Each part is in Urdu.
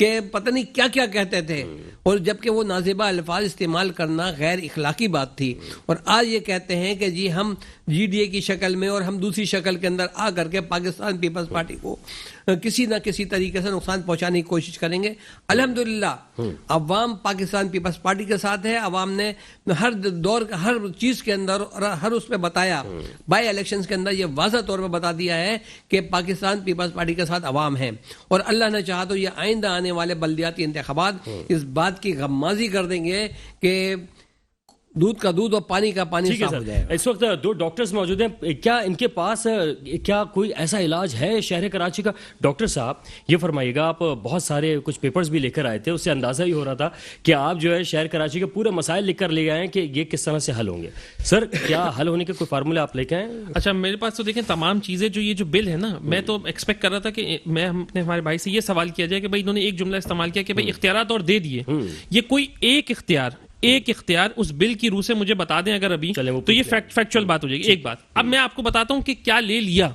کہ پتہ نہیں کیا کیا کہتے تھے، اور جبکہ وہ نازیبہ الفاظ استعمال کرنا غیر اخلاقی بات تھی، اور آج یہ کہتے ہیں کہ جی ہم جی ڈی اے کی شکل میں اور ہم دوسری شکل کے اندر آ کر کے پاکستان پیپلز پارٹی کو کسی نہ کسی طریقے سے نقصان پہنچانے کی کوشش کریں گے۔ الحمدللہ عوام پاکستان پیپلز پارٹی کے ساتھ ہے، عوام نے ہر دور ہر چیز کے اندر اور ہر اس میں بتایا، بائی الیکشنز کے اندر یہ واضح طور پہ بتا دیا ہے کہ پاکستان پیپلز پارٹی کے ساتھ عوام ہے، اور اللہ نے چاہا تو یہ آئندہ آنے والے بلدیاتی انتخابات اس بات کی غمازی کر دیں گے کہ دودھ کا دودھ اور پانی کا پانی صاف ہو جائے۔ اس وقت دو ڈاکٹرز موجود ہیں، کیا ان کے پاس کیا کوئی ایسا علاج ہے شہر کراچی کا؟ ڈاکٹر صاحب یہ فرمائیے گا، آپ بہت سارے کچھ پیپرز بھی لے کر آئے تھے، اس سے اندازہ ہی ہو رہا تھا کہ آپ جو ہے شہر کراچی کے پورے مسائل لکھ کر لے آئے ہیں کہ یہ کس طرح سے حل ہوں گے۔ سر کیا حل ہونے کے کوئی فارمولہ آپ لے کے آئے؟ اچھا میرے پاس تو دیکھیں تمام چیزیں جو یہ جو بل ہے نا، میں تو ایکسپیکٹ کر رہا تھا کہ میں اپنے ہمارے بھائی سے یہ سوال کیا جائے کہ بھائی انہوں نے ایک جملہ استعمال کیا کہ بھائی اختیارات اور دے دیے، یہ کوئی ایک اختیار اس بل کی روح سے مجھے بتا دیں اگر ابھی، تو یہ فیکچوئل بات ہو جائے گی۔ ایک بات اب میں آپ کو بتاتا ہوں کہ کیا لے لیا،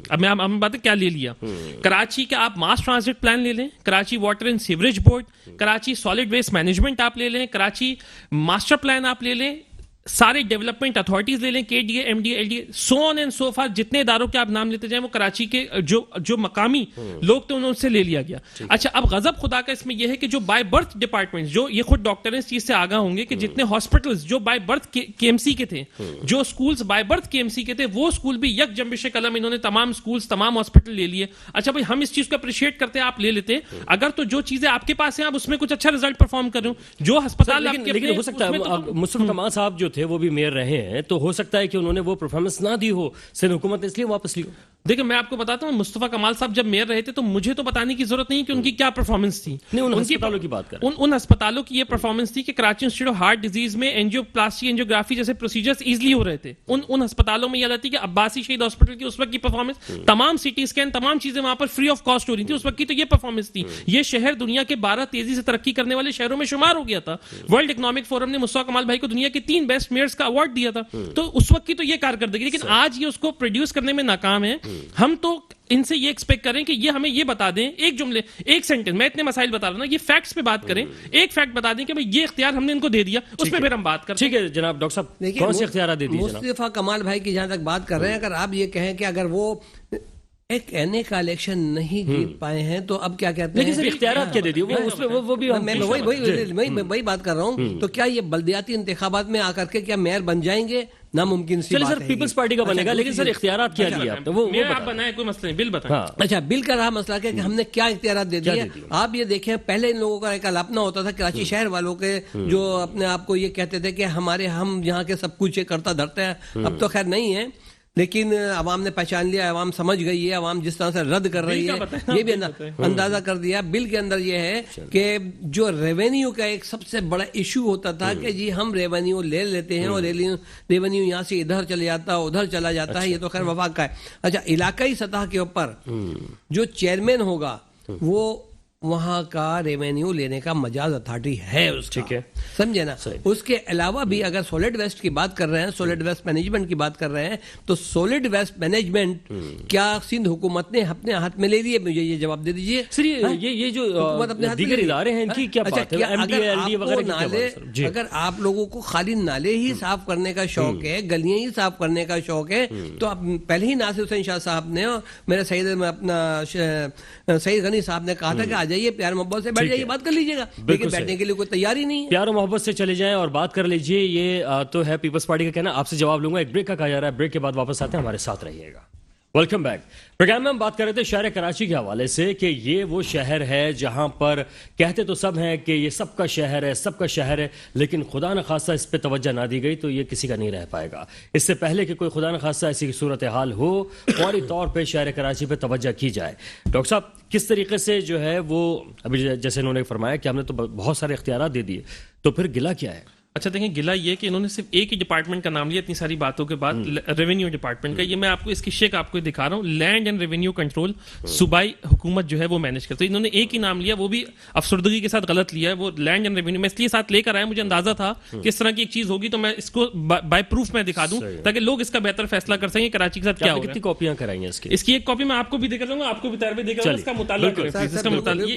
اب میں ہم بات ہے کیا لے لیا۔ کراچی کا آپ ماس ٹرانزٹ پلان لے لیں، Karachi water and sewerage board, Karachi solid waste management آپ لے لیں، کراچی ماسٹر پلان آپ لے لیں، سارے ڈیولپمنٹ اتھارٹیز لے لیں، K D A, M D A, L D A, so on and so forth, جتنے اداروں کے آپ نام لیتے جائیں وہ کراچی کے جو مقامی لوگ تھے انہوں سے لے لیا گیا۔ اچھا اب غضب خدا کا اس میں یہ ہے کہ جو بائی برتھ ڈپارٹمنٹ، جو یہ خود ڈاکٹر اس چیز سے آگاہ ہوں گے کہ جتنے ہاسپٹلز جو بائی برتھ کے ایم سی کے تھے، جو اسکولز بائی برتھ کے ایم سی کے تھے، وہ اسکول بھی یک جنبش قلم انہوں نے تمام اسکولز تمام ہاسپٹل لے لیے۔ اچھا بھائی ہم اس چیز کو اپریشیٹ کرتے ہیں، آپ لے لیتے، اگر تو جو چیزیں آپ کے پاس ہیں آپ اس میں کچھ اچھا رزلٹ پرفارم کر رہے ہو، جو ہسپتال لیکن ہو سکتا ہے مصطفیٰ کمال صاحب جو تھے وہ بھی میئر رہے ہیں، تو ہو سکتا ہے کہ انہوں نے وہ پرفارمنس نہ دی ہو، سندھ حکومت نے اس لیے واپس لی ہو۔ دیکھیں میں آپ کو بتاتا ہوں، مصطفیٰ کمال صاحب جب میئر رہے تھے تو مجھے تو بتانے کی ضرورت نہیں کہ ان کی کیا پرفارمنس تھی، نہیں ان ہسپتالوں کی بات کر رہے ہیں، ان ہسپتالوں کی یہ پرفارمنس تھی کہ Karachi institute of heart disease میں اینجیو پلاسٹی اینجیوگرافی جیسے پروسیجرز ایزلی ہو رہے تھے، ان ہسپتالوں میں یہ حالت تھی کہ عباسی شہید ہاسپٹل کی اس وقت کی پرفارمنس، تمام سی ٹی اسکین تمام چیزیں وہاں پر فری آف کاسٹ ہو رہی تھی اس وقت کی، تو یہ پرفارمنس تھی۔ یہ شہر دنیا کے 12 تیزی سے ترقی کرنے والے شہروں میں شمار ہو گیا تھا، ورلڈ اکنامک فورم نے مصطفیٰ کمال بھائی کو دنیا کے 3 بیسٹ میئرز کا ایوارڈ دیا تھا، تو اس وقت کی تو یہ کارکردگی، لیکن آج یہ اس کو پروڈیوس کرنے میں ناکام ہے۔ ہم تو ان سے یہ ایکسپیکٹ کریں کہ یہ ہمیں یہ بتا دیں، ایک جملے ایک سینٹنس، میں اتنے مسائل بتا رہا ہوں نا، یہ فیکٹس پہ بات کریں، ایک فیکٹ بتا دیں کہ بھئی یہ اختیار ہم نے ان کو دے دیا، اس پہ پھر ہم بات کریں۔ ٹھیک ہے جناب ڈاکٹر صاحب کون سے اختیارات دے دیے جناب؟ مصطفیٰ کمال بھائی کی جہاں تک بات کر رہے ہیں، اگر آپ یہ کہیں کہ اگر وہ ایک اینے کا الیکشن نہیں جیت پائے ہیں تو اب کیا کہتے ہیں، لیکن سر اختیارات کیا دے دیے وہ بھی میں وہی بات کر رہا ہوں، تو کیا یہ بلدیاتی انتخابات میں آ کر کے کیا میئر بن جائیں گے؟ ناممکن سی بات ہے۔ سر پیپلز پارٹی کا بنے گا، لیکن سر اختیارات کیا دیا آپ نے وہ آپ بنائیں، کوئی مسئلہ نہیں، بل بتائیں۔ اچھا بل کا رہا مسئلہ کہ ہم نے کیا اختیارات دے دیے۔ آپ یہ دیکھیں پہلے ان لوگوں کا ایک الاپنا ہوتا تھا کراچی شہر والوں کے، جو اپنے آپ کو یہ کہتے تھے کہ ہم یہاں کے سب کچھ کرتا دھرتے ہیں، اب تو خیر نہیں ہے، لیکن عوام نے پہچان لیا، عوام سمجھ گئی ہے، عوام جس طرح سے رد کر رہی ہے یہ بھی اندازہ کر دیا۔ بل کے اندر یہ ہے کہ جو ریونیو کا ایک سب سے بڑا ایشو ہوتا تھا کہ جی ہم ریونیو لے لیتے ہیں اور ریونیو یہاں سے ادھر چلے جاتا ہے ادھر چلا جاتا ہے، یہ تو خیر وفاق کا ہے۔ اچھا علاقائی سطح کے اوپر جو چیئرمین ہوگا وہ وہاں کا ریونیو لینے کا مجاز اتھارٹی ہے اس کا، سمجھے نا۔ اس کے علاوہ بھی اگر سولڈ ویسٹ کی بات کر رہے ہیں، سولڈ ویسٹ مینجمنٹ کی بات کر رہے ہیں، تو سولڈ ویسٹ مینجمنٹ کیا سندھ حکومت نے اپنے ہاتھ میں لے لیے؟ مجھے یہ جواب دے دیجیے سر۔ یہ جو دیگر ادارے ہیں ان کی کیا بات ہے؟ M D A L D A وغیرہ کی کیا بات ہے؟ اگر آپ لوگوں کو خالی نالے ہی صاف کرنے کا شوق ہے، گلیاں ہی صاف کرنے کا شوق ہے، تو اب پہلے ہی ناصر حسین شاہ صاحب نے اور میرے سعید غنی صاحب نے کہا تھا کہ آ جائیے پیار محبت سے بیٹھ جائیے، بات کر لیجیے گا، لیکن بیٹھنے کے لیے کوئی تیاری نہیں ہے۔ پیار و محبت سے چلے جائیں اور بات کر لیجیے، یہ تو ہے پیپلز پارٹی کا کہنا۔ آپ سے جواب لوں گا، ایک بریک کا کہا جا رہا ہے، بریک کے بعد واپس آتے ہیں، ہمارے ساتھ رہیے گا۔ Welcome back. پروگرام میں ہم بات کر رہے تھے شہر کراچی کے حوالے سے کہ یہ وہ شہر ہے جہاں پر کہتے تو سب ہیں کہ یہ سب کا شہر ہے، سب کا شہر ہے، لیکن خدا نخواستہ اس پہ توجہ نہ دی گئی تو یہ کسی کا نہیں رہ پائے گا۔ اس سے پہلے کہ کوئی خدا نخواستہ ایسی صورتحال ہو، فوری طور پہ شہر کراچی پہ توجہ کی جائے۔ ڈاکٹر صاحب کس طریقے سے جو ہے وہ ابھی جیسے انہوں نے فرمایا کہ ہم نے تو بہت سارے اختیارات دے دیے، تو پھر گلہ کیا ہے؟ اچھا دیکھیں گلا یہ کہ انہوں نے صرف ایک ہی ڈپارٹمنٹ کا نام لیا اتنی ساری باتوں کے بعد, ریونیو ڈپارٹمنٹ کا. یہ میں آپ کو اس کی شیک آپ کو دکھا رہا ہوں, لینڈ اینڈ ریونیو کنٹرول, صوبائی حکومت جو ہے وہ مینج کرتی ہے. انہوں نے ایک ہی نام لیا, وہ بھی افسردگی کے ساتھ غلط لیا ہے. وہ لینڈ اینڈ ریونیو میں اس لیے ساتھ لے کر آیا, مجھے اندازہ تھا کہ اس طرح کی ایک چیز ہوگی تو میں اس کو بائی پروف میں دکھا دوں تاکہ لوگ اس کا بہتر فیصلہ کر سکیں کراچی کے ساتھ کیا ہوگا. کتنی کاپیاں کرائیں گے اس کی ایک کاپی میں آپ کو بھی دکھا دوں گا, آپ کو بھی تیار بھی دکھا دوں گا. اس کا مطالعہ کریں, اس کا مطالعہ,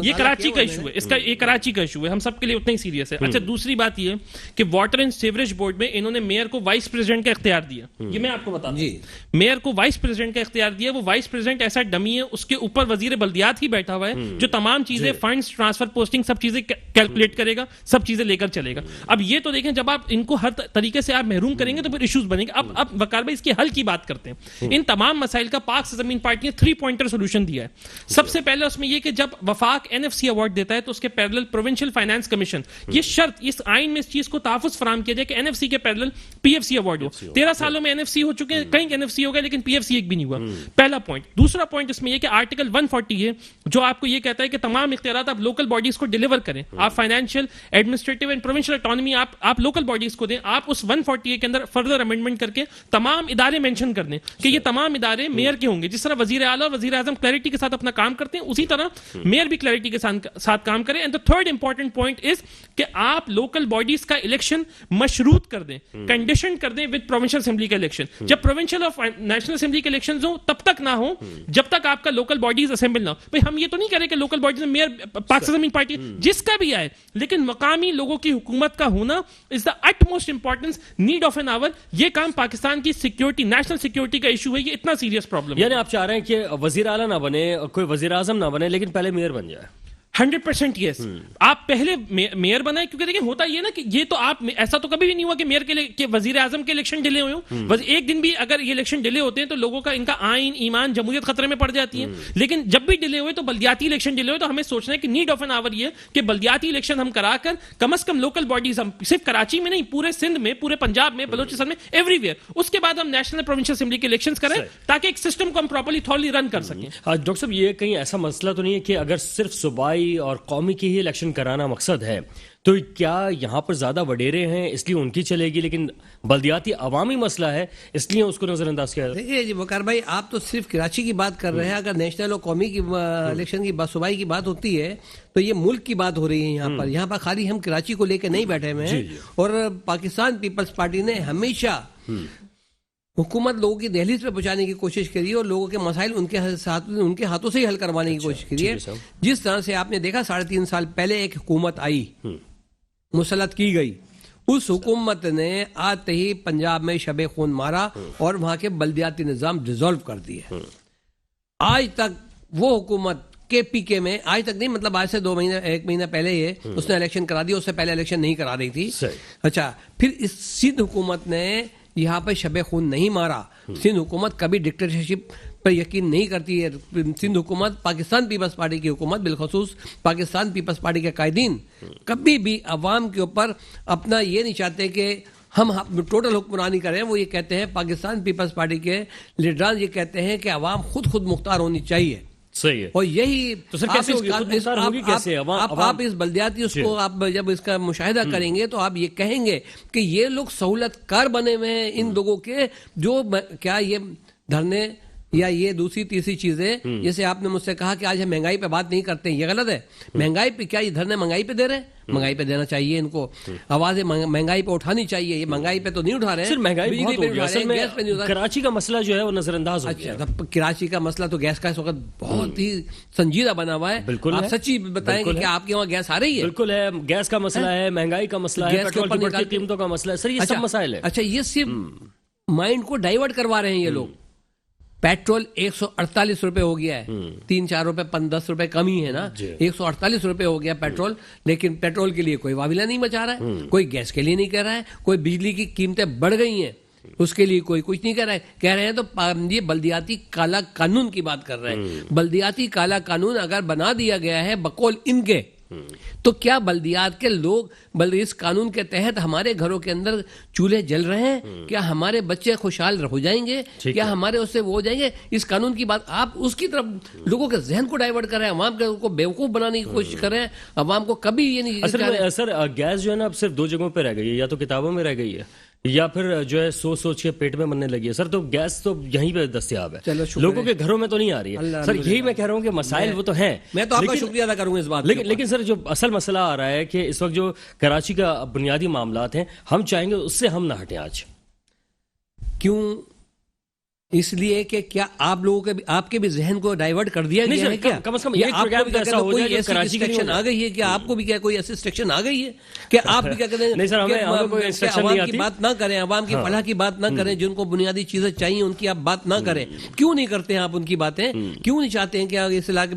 یہ کراچی کا ایشو ہے, اس کا یہ کراچی کا ایشو ہے, ہم سب کے لیے اتنا ہی سیریس ہے. اچھا دوسری بات یہ کہ واٹر اینڈ سیوریج بورڈ میں انہوں نے میئر کو وائس پریزیڈنٹ کا اختیار دیا. یہ میں آپ کو بتا دوں, میئر کو وائس پریزیڈنٹ کا اختیار دیا. وہ وائس پریزیڈنٹ ایسا ڈمی ہے, اس کے اوپر وزیر بلدیات ہی بیٹھا ہوا ہے جو تمام چیزیں, فنڈز, ٹرانسفر, پوسٹنگ, سب چیزیں کیلکولیٹ کرے گا, سب چیزیں لے کر چلے گا. اب یہ تو دیکھیں جب آپ ان کو ہر طریقے سے آپ محروم کریں گے تو پھر ایشوز بنیں گے. اب وقار بھائی اس کے حل کی بات کرتے ہیں. ان تمام مسائل کا پاک سے زمین پارٹی نے 3 پوائنٹر سولوشن دیا ہے. سب سے پہلے اس میں یہ کہ جب وفاق NFC ایوارڈ دیتا ہے تو اس کے پیرلل پروونشل فائنانس کمیشن, یہ شرط اس آئین میں اس چیز کو تحفظ فراہم کیا جائے کہ NFC کے پیرلل PFC ایوارڈ ہو. 13 سالوں میں NFC ہو چکے ہیں, کہیں NFC ہو گیا لیکن PFC ایک بھی نہیں ہوا. پہلا پوائنٹ. دوسرا پوائنٹ اس میں یہ کہ آرٹیکل 140 ہے جو آپ کو یہ کہتا ہے کہ تمام اختیارات آپ لوکل باڈیز کو ڈیلیور کریں. آپ financial, administrative and provincial autonomy آپ لوکل باڈیز کو دیں. آپ اس 140 کے اندر فردر امینڈمنٹ کر کے تمام ادارے مینشن کر دیں کہ یہ تمام ادارے میئر کے ہوں گے. جس طرح وزیر اعلیٰ اور وزیر اعظم کلیئرٹی کے ساتھ اپنا کام کرتے ہیں اسی طرح میئر بھی کلیئرٹی کے ساتھ کام کریں. And the third important point is کہ آپ لوکل باڈیز کا الیکشن مشروط کر دیں, کنڈیشن کر دیں ود پروونشل اسمبلی کا الیکشن. جب پروونشل اور نیشنل اسمبلی کے الیکشنز ہوں تب تک نہ ہو جب تک آپ کا لوکل باڈیز اسمبل نہ ہو. بھائی ہم یہ تو نہیں کہہ رہے کہ لوکل باڈیز میں میئر پاک سے زمین پارٹی جس کا بھی آئے, لیکن مقامی لوگوں کی حکومت کا ہونا is the utmost importance need of an hour. یہ کام پاکستان کی سیکورٹی, نیشنل سیکورٹی کا ایشو ہے, یہ اتنا سیریس پرابلم ہے. یعنی آپ چاہ رہے ہیں کہ وزیر اعلیٰ نہ بنے, کوئی وزیر اعظم نہ بنے, لیکن پہلے میئر بن جائے. 100% یس, آپ پہلے میئر بنائیں. کیونکہ دیکھیں ہوتا یہ نا کہ یہ تو آپ, ایسا تو کبھی بھی نہیں ہوا کہ میئر کے وزیر اعظم کے الیکشن ڈیلے ہوئے ہوں. بس ایک دن بھی اگر یہ الیکشن ڈیلے ہوتے ہیں تو لوگوں کا, ان کا آئین, ایمان, جمہوریت خطرے میں پڑ جاتی ہے. لیکن جب بھی ڈیلے ہوئے تو بلدیاتی الیکشن ڈیلے ہوئے تو ہمیں سوچنا ہے کہ نیڈ آف این آور یہ کہ بلدیاتی الیکشن ہم کرا کر کم از کم لوکل باڈیز, ہم صرف کراچی میں نہیں پورے سندھ میں, پورے پنجاب میں, بلوچستان میں, ایوری ویئر, اس کے بعد ہم نیشنل پروونشل اسمبلی کے الیکشنز کریں تاکہ ایک سسٹم کو ہم پراپرلی تھورلی رن کر سکیں. ڈاکٹر صاحب یہ کہیں ایسا مسئلہ تو نہیں ہے کہ اگر صرف صوبائی اور قومی کی ہی الیکشن کرانا مقصد ہے تو کیا یہاں پر زیادہ وڈیرے ہیں اس لیے ان کی چلے گی, لیکن بلدیاتی عوامی مسئلہ ہے اس لیے اس کو نظر انداز کیا جائے؟ دیکھیے جی وقار بھائی, آپ تو صرف کراچی کی بات کر رہے ہیں. اگر نیشنل اور قومی کی الیکشن کی صوبائی کی بات ہوتی ہے تو یہ ملک کی بات ہو رہی ہے یہاں پر خالی ہم کراچی کو لے کے نہیں بیٹھے ہوئے ہیں. اور پاکستان پیپلز پارٹی نے ہمیشہ حکومت لوگوں کی دہلیز پہ پہنچانے کی کوشش کری اور لوگوں کے مسائل ان کے ہاتھوں سے ہی حل کروانے کی کوشش کری ہے. جس طرح سے آپ نے دیکھا 3.5 سال پہلے ایک حکومت آئی, مسلط کی گئی, اس حکومت نے آتے ہی پنجاب میں شب خون مارا اور وہاں کے بلدیاتی نظام ڈیزالو کر دیے. آج تک وہ حکومت KPK میں, آج تک نہیں مطلب آج سے 1 مہینہ پہلے یہ اس نے الیکشن کرا دیا, اس سے پہلے الیکشن نہیں کرا رہی تھی. اچھا پھر اس سندھ حکومت نے یہاں پہ شب خون نہیں مارا. سندھ حکومت کبھی ڈکٹیٹرشپ پر یقین نہیں کرتی ہے. سندھ حکومت, پاکستان پیپلز پارٹی کی حکومت, بالخصوص پاکستان پیپلز پارٹی کے قائدین کبھی بھی عوام کے اوپر اپنا یہ نہیں چاہتے کہ ہم ٹوٹل حکمرانی کریں. وہ یہ کہتے ہیں, پاکستان پیپلز پارٹی کے لیڈران یہ کہتے ہیں کہ عوام خود مختار ہونی چاہیے. صحیح ہے. اور یہی آپ اس بلدیاتی اس کو آپ جب اس کا مشاہدہ کریں گے تو آپ یہ کہیں گے کہ یہ لوگ سہولت کار بنے ہوئے ہیں ان لوگوں کے, جو کیا یہ دھرنے یا یہ دوسری تیسری چیزیں, جیسے آپ نے مجھ سے کہا کہ آج ہم مہنگائی پہ بات نہیں کرتے, یہ غلط ہے. مہنگائی پہ کیا یہ دھرنے مہنگائی پہ دے رہے ہیں؟ مہنگائی پہ دینا چاہیے ان کو, آوازیں مہنگائی پہ اٹھانی چاہیے. یہ مہنگائی پہ تو نہیں اٹھا رہے ہیں, مہنگائی بہت ہو گئی. اصل میں کراچی کا مسئلہ جو ہے وہ نظر انداز ہو گیا. اچھا کراچی کا مسئلہ تو گیس کا اس وقت بہت ہی سنجیدہ بنا ہوا ہے. بالکل آپ سچی بتائیں کہ آپ کے وہاں گیس آ رہی ہے؟ بالکل ہے, گیس کا مسئلہ ہے, مہنگائی کا مسئلہ ہے, پیٹرول کی بڑھتی قیمتوں کا مسئلہ ہے. سر یہ سب مسائل ہے. اچھا یہ صرف مائنڈ کو ڈائیورٹ کروا رہے ہیں یہ لوگ. پیٹرول 148 روپے ہو گیا ہے, 3-4 روپے 10 روپے کم ہی ہے نا. 148 روپے ہو گیا پیٹرول, لیکن پیٹرول کے لیے کوئی واویلا نہیں مچا رہا ہے, کوئی گیس کے لیے نہیں کہہ رہا ہے, کوئی بجلی کی قیمتیں بڑھ گئی ہیں اس کے لیے کوئی کچھ نہیں کہہ رہا ہے. کہہ رہے ہیں تو یہ بلدیاتی کالا قانون کی بات کر رہے ہیں. بلدیاتی کالا قانون اگر بنا دیا گیا ہے بقول ان کے تو کیا بلدیات کے لوگ اس قانون کے تحت ہمارے گھروں کے اندر چولہے جل رہے ہیں؟ کیا ہمارے بچے خوشحال ہو جائیں گے؟ کیا ہمارے اس سے وہ ہو جائیں گے؟ اس قانون کی بات آپ اس کی طرف لوگوں کے ذہن کو ڈائیورٹ کر رہے ہیں، عوام کو بیوقوف بنانے کی کوشش کر رہے ہیں. عوام کو کبھی یہ نہیں. سر گیس جو ہے نا اب صرف 2 جگہوں پہ رہ گئی ہے، یا تو کتابوں میں رہ گئی ہے یا پھر جو ہے سوچ کے پیٹ میں مرنے لگی ہے. سر تو گیس تو یہیں پہ دستیاب ہے، لوگوں کے گھروں میں تو نہیں آ رہی ہے. سر یہی میں کہہ رہا ہوں کہ مسائل وہ تو ہیں. میں تو آپ کا شکریہ ادا کروں گا اس بات. لیکن سر جو اصل مسئلہ آ رہا ہے کہ اس وقت جو کراچی کا بنیادی معاملات ہیں، ہم چاہیں گے اس سے ہم نہ ہٹیں. آج کیوں؟ اس لیے کہ کیا آپ لوگوں کے آپ کے بھی ذہن کو ڈائیورٹ کر دیا گیا ہے کیا؟ کم از کم کوئی ایسی ریسٹرکشن آ گئی ہے کہ آپ کو بھی کیا کوئی ایسی ریسٹرکشن آ گئی ہے کہ آپ بھی کیا کہتے ہیں عوام کی بات نہ کریں، عوام کی فلاح کی بات نہ کریں، جن کو بنیادی چیزیں چاہیے ان کی آپ بات نہ کریں؟ کیوں نہیں کرتے ہیں آپ ان کی باتیں؟ کیوں نہیں چاہتے ہیں کہ اس علاقے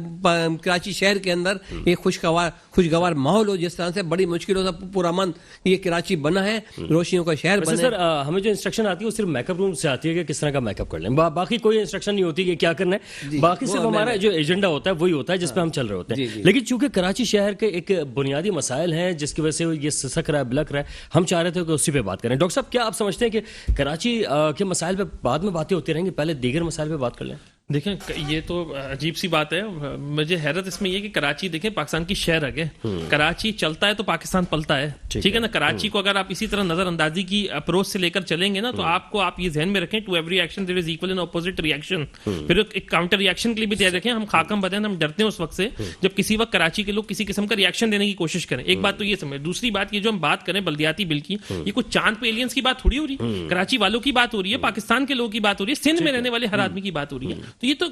کراچی شہر کے اندر ایک خوشگوار ماحول ہو؟ جس طرح سے بڑی مشکلوں سے پرامن یہ کراچی بنا ہے، روشنیوں کا شہر بنا ہے. سر ہمیں جو انسٹرکشن آتی ہے وہ صرف میک اپ روم سے آتی ہے کہ کس طرح کا میک اپ کر لیں، باقی کوئی انسٹرکشن نہیں ہوتی کہ کیا کرنا ہے. باقی صرف ہمارا جو ایجنڈا ہوتا ہے وہی ہوتا ہے جس پہ ہم چل رہے ہوتے ہیں. لیکن چونکہ کراچی شہر کے ایک بنیادی مسائل ہیں جس کی وجہ سے یہ سسک رہا ہے، بلک رہا ہے، ہم چاہ رہے تھے کہ اسی پہ بات کریں. ڈاکٹر صاحب کیا آپ سمجھتے ہیں کہ کراچی کے مسائل پہ بعد میں باتیں ہوتی رہیں گی، پہلے دیگر مسائل پہ بات کر لیں؟ دیکھیں یہ تو عجیب سی بات ہے. مجھے حیرت اس میں یہ کہ کراچی دیکھیں پاکستان کی شہر ہے، کراچی چلتا ہے تو پاکستان پلتا ہے. ٹھیک ہے نا. کراچی کو اگر آپ اسی طرح نظر اندازی کی اپروچ سے لے کر چلیں گے نا تو آپ یہ ذہن میں رکھیں to every action there is equal and opposite reaction. پھر ایک کاؤنٹر ریئیکشن کے لیے بھی تیار رکھیں. ہم خاکم بدن ہم ڈرتے ہیں اس وقت سے جب کسی وقت کراچی کے لوگ کسی قسم کا ریئیکشن دینے کی کوشش کریں. ایک بات تو یہ سمجھ. دوسری بات یہ جو ہم بات کریں بلدیاتی بل کی، یہ کچھ چاند پہ ایلینس کی بات تھوڑی ہو رہی. کراچی والوں کی بات ہو رہی ہے، پاکستان کے لوگوں کی بات ہو رہی ہے، سندھ میں رہنے والے ہر آدمی کی بات ہو رہی ہے. تو یہ تو